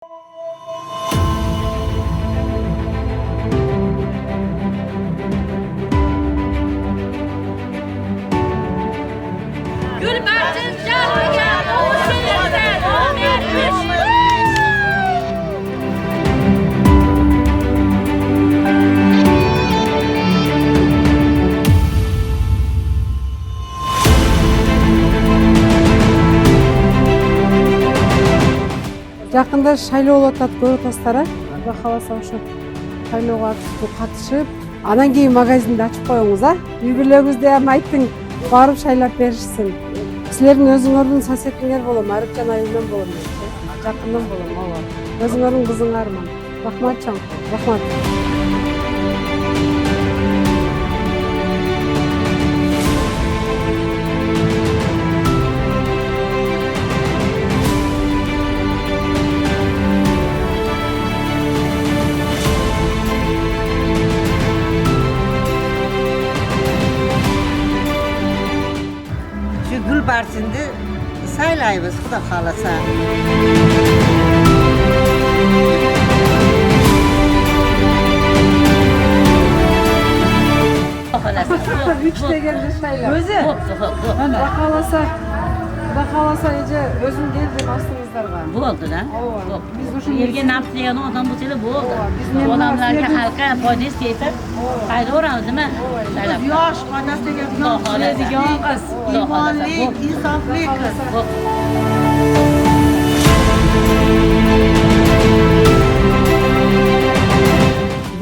Gülbertin canlıya doğuşunuzdan olmayanmış. Жақында шайлоо болуп атат, көрүп атасыздар. Кудай кааласа ошо шайлоого катышып, анан кийин магазинди ачып коюңуз, үй бүлөгүздү эми айттың, барып шайлап беришсин. Силердин өзүңөрдүн соседиңер болом, Арыкжан айылынан болом, жакындан болом, ооба. Өзүңөрдүн кызыңармын. Рахмат чоң, рахмат. Gülbertin'de saylayımız, bu da kalasa. Üç degende şayla. Özü. Kuday kalasa ece özüm geldim aslınızlarga. Bo'ldi da. Ооба. Biz uşu Yerga nafs degan odam bo'lsa bo'ldi. biz Odamlarga xalqqa foydasi tegsa, qaytaveramiz nima? Kız yoş, annesiyle Biladigan qiz. imanli, insafli kız.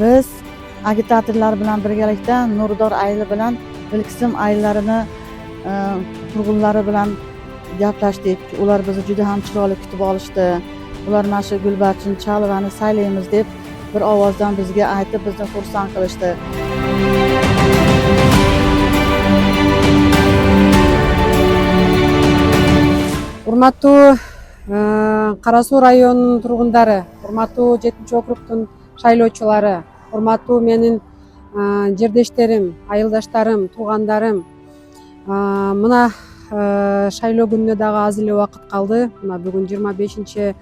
Biz agitatorlar bilan birgalikda Nurdor ayili bilan Bilkisim ayillarini turg'unlari bilan gaplashdik. Ular bizni juda ham chiroyli kutib olishdi. Ular mana shu Gulbarchin Chalovani saylaymiz deb bir ovozdan bizga aytib, bizni xursand qilishdi. Урматтуу Кара Суу районунун тургундары, урматтуу 7-округдун шайлоочулары, урматтуу менин жердештерим, айылдаштарым, туугандарым. Мына шайлоо күнүнө дагы аз эле убакыт калды. Мына бүгүн 25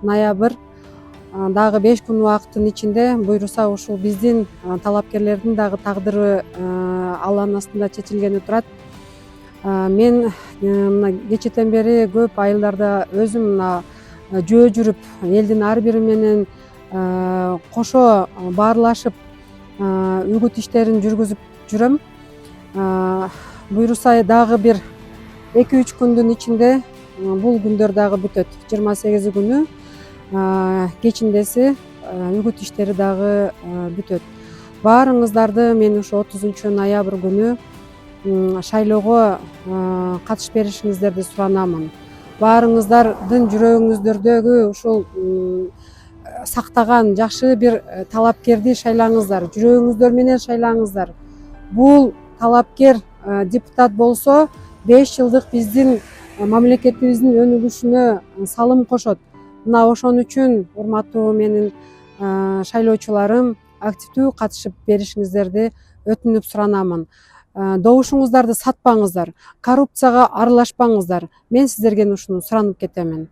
ноябрь. Дагы 5 күн убакыттын ичинде буйруса ушул биздин талапкерлердин дагы тагдыры Алланын астында чечилгени турат. Мен мына кечээден бери көп айылдарда өзүм мына жөө жүрүп, элдин ар бири менен кошо баарлашып, үгүт иштерин жүргүзүп жүрөм. Буйруса дагы бир 2-3 күндүн ичинде бул күндөр дагы бүтөт. 28 күнү кечиндеси үгүт иштери дагы бүтөт. Баарыңыздарды мен ошо 30 ноябрь күнү шайлоого катышып беришиңиздерди суранамын. Баарыңыздардын жүрөгүңүздөрдөгү ушул сактаган жакшы бир талапкерди шайлаңыздар, жүрөгүңүздөр менен шайлаңыздар. Бул талапкер депутат болсо 5 жылдык биздин мамлекетибиздин өнүгүшүнө салым кошот. Мына ошон үчүн урматтуу менин шайлоочуларым активдүү катышып беришиңиздерди өтүнүп суранамын. Добушуңуздарды сатпаңыздар, коррупцияга аралашпаңыздар. Мен сиздерден ушуну суранып кетемин.